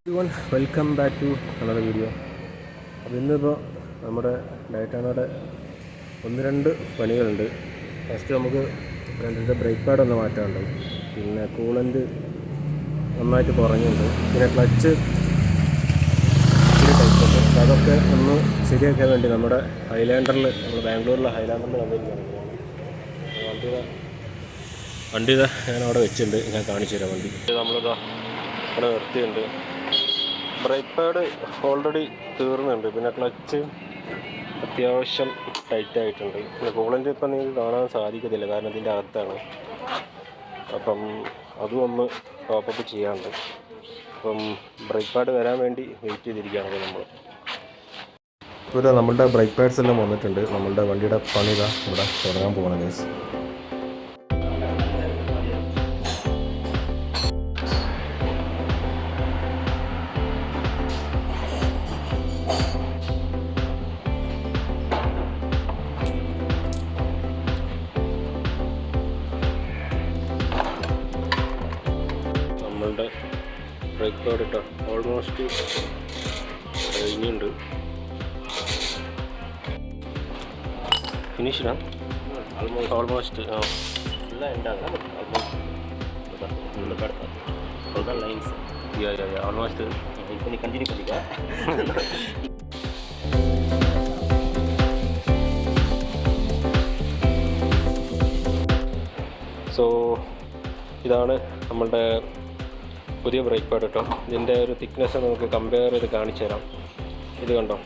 everyone, welcome back to another video. അപ്പോൾ ഇന്നിപ്പോൾ നമ്മുടെ ഡയറ്റാനോടെ ഒന്ന് രണ്ട് പണികളുണ്ട്. ഫസ്റ്റ് നമുക്ക് ഫ്രണ്ടിൻ്റെ ബ്രേക്ക് പാഡ് ഒന്ന് മാറ്റാനുണ്ട്, പിന്നെ കൂളൻ്റ് നന്നായിട്ട് കുറഞ്ഞുണ്ട്, പിന്നെ ക്ലച്ച് ഇച്ചിരി ടൈറ്റുണ്ട്. അപ്പോൾ അതൊക്കെ ഒന്ന് ശരിയാക്കാൻ വേണ്ടി നമ്മുടെ ഹൈലാൻഡറിൽ, നമ്മൾ ബാംഗ്ലൂരിലെ ഹൈലാൻഡറിൽ വന്നിരിക്കുകയാണ്. വണ്ടി ഇതാ ഞാൻ അവിടെ വെച്ചിട്ടുണ്ട്, ഞാൻ കാണിച്ചു തരാം. വണ്ടി നമ്മളിതാ ഇവിടെ നിർത്തിയിട്ടുണ്ട്. ബ്രേക്ക് പാഡ് ഓൾറെഡി തീർന്നുണ്ട്, പിന്നെ ക്ലച്ച് അത്യാവശ്യം ടൈറ്റായിട്ടുണ്ട്. പിന്നെ കൂളൻ്റ് ഇപ്പം നിങ്ങൾക്ക് കാണാൻ സാധിക്കത്തില്ല, കാരണം ഇതിൻ്റെ അകത്താണ്. അപ്പം അതും ഒന്ന് ടോപ്പപ്പ് ചെയ്യാനുണ്ട്. അപ്പം ബ്രേക്ക് പാഡ് വരാൻ വേണ്ടി വെയിറ്റ് ചെയ്തിരിക്കുകയാണ് നമ്മൾ. ഇപ്പോൾ നമ്മളുടെ ബ്രേക്ക് പാഡ്സ് എല്ലാം വന്നിട്ടുണ്ട്. നമ്മളുടെ വണ്ടിയുടെ പണി ഇതാ ഇവിടെ തുടങ്ങാൻ പോകണം ഗൈസ്. നമ്മളുടെ ബ്രേക്ക് പാഡ് ഇട്ടോ ഓൾമോസ്റ്റ് കഴിഞ്ഞുണ്ട്. ഫിനിഷ്ഡാ ഓൾമോസ്റ്റ് இல்லை எண்டாக ஆல்மோஸ்ட் அதுதான் லைன்ஸ் ஆல்மோஸ்ட். இப்போ நீ கண்டினியூ பண்ணிக்க. സോ ഇതാണ് നമ്മളുടെ പുതിയ ബ്രേക്ക് പാഡ് കേട്ടോ. ഇതിൻ്റെ ഒരു തിക്നെസ് നമുക്ക് കമ്പയർ ചെയ്ത് കാണിച്ചു തരാം. ഇത് കണ്ടോ,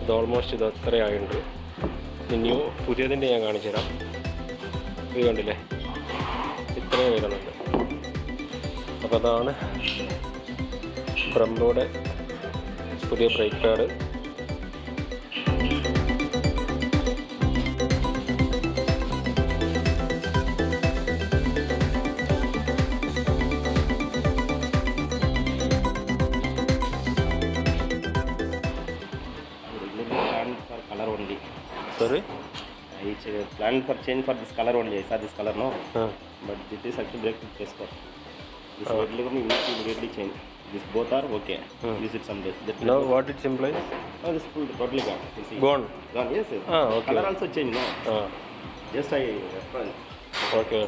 ഇത് ഓൾമോസ്റ്റ് ഇത് അത്രയായിട്ടുണ്ട്. ഇനിയും പുതിയതിൻ്റെ ഞാൻ കാണിച്ചു തരാം. ഇത് കണ്ടില്ലേ, ഇത്രയും വരുന്നുണ്ട്. അപ്പോൾ അതാണ് ബ്രംബോയുടെ പുതിയ brake pad. color only. Sorry? It's planned for change for this color only. I saw this color, no? But this is actually break to test for. This immediately change. This both are okay. Use it some days. Now what it implies? Oh, this full totally gone. You see? Gone? Gone, yes. Okay. Color also change, no? Just I reference. Okay.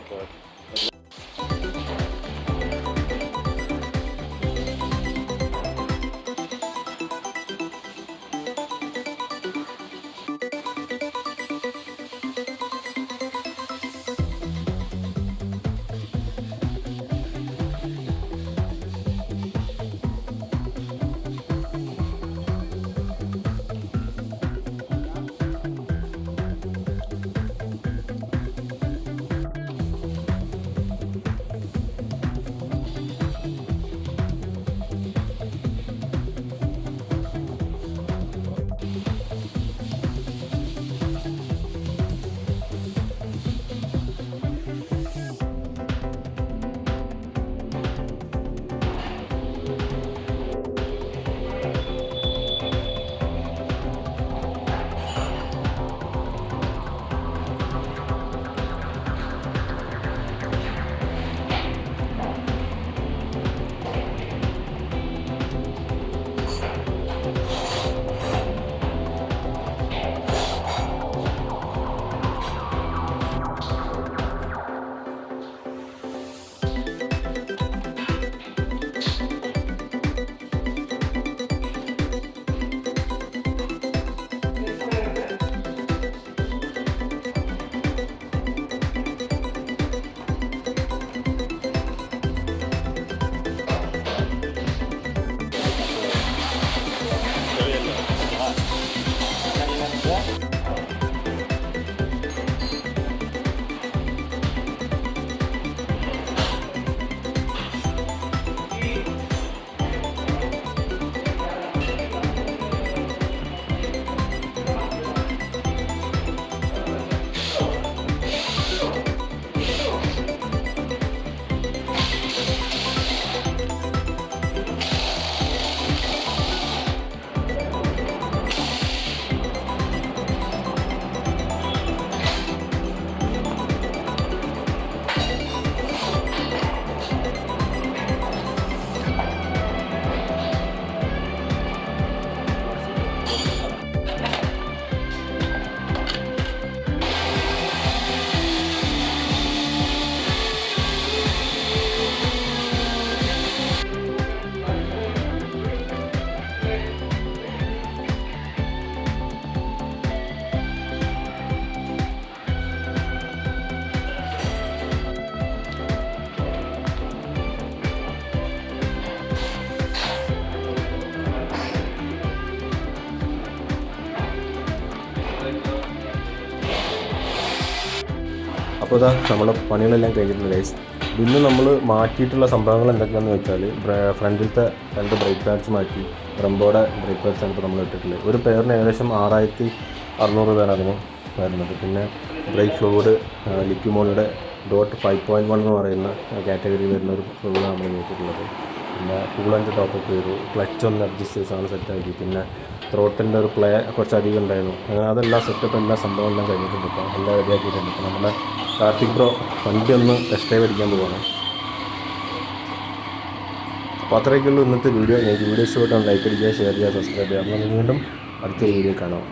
അപ്പോൾ ഇതാ നമ്മളെ പണികളെല്ലാം കഴിഞ്ഞിട്ടുണ്ട് guys. ഇന്ന് നമ്മൾ മാറ്റിയിട്ടുള്ള സംഭവങ്ങൾ എന്തൊക്കെയാണെന്ന് വെച്ചാൽ ഫ്രണ്ടിലത്തെ 2 ബ്രേക്ക് പാഡ്സ് മാറ്റി, റംബോയുടെ ബ്രേക്ക് പാഡ്സാണ് ഇപ്പോൾ നമ്മൾ ഇട്ടിട്ടുള്ളത്. ഒരു പെയറിന് ഏകദേശം 6600 രൂപയാണ് അതിന് വരുന്നത്. പിന്നെ ബ്രേക്ക് ഫ്ലൂയിഡ് ലിക്വിമോളുടെ ഡോട്ട് 5.1 എന്ന് പറയുന്ന കാറ്റഗറി വരുന്ന ഒരു ഫ്ലൂയിഡാണ് നമ്മൾ നോക്കിയിട്ടുള്ളത്. പിന്നെ കൂളൻ്റ് ടോപ്പപ്പ് ചെയ്തു, ക്ലച്ച് ഒന്ന് അഡ്ജസ്റ്റ് ചെയ്ത് സാധനം സെറ്റാക്കി, പിന്നെ ത്രോട്ടിൻ്റെ ഒരു പ്ലേ കുറച്ചധികം ഉണ്ടായിരുന്നു. അങ്ങനെ അതെല്ലാം സെറ്റപ്പ് എല്ലാ സംഭവം എല്ലാം കഴിഞ്ഞിട്ടുണ്ട്. ഇപ്പോൾ എല്ലാം റെഡിയാക്കിയിട്ടുണ്ട്. ഇപ്പോൾ നമ്മുടെ കാർത്തിക് ബ്രോ വണ്ടി ഒന്ന് ടെസ്റ്റ് ഡ്രൈവ് അടിക്കാൻ പോവാണ്. അപ്പോൾ അത്രയൊക്കെയുള്ളൂ ഇന്നത്തെ വീഡിയോ. നിങ്ങൾക്ക് വീഡിയോ ഇഷ്ടപ്പെട്ടാൽ ലൈക്ക് അടിക്കുക, ഷെയർ ചെയ്യുക, സബ്സ്ക്രൈബ് ചെയ്യുക. അപ്പോൾ വീണ്ടും അടുത്ത വീഡിയോ കാണാം.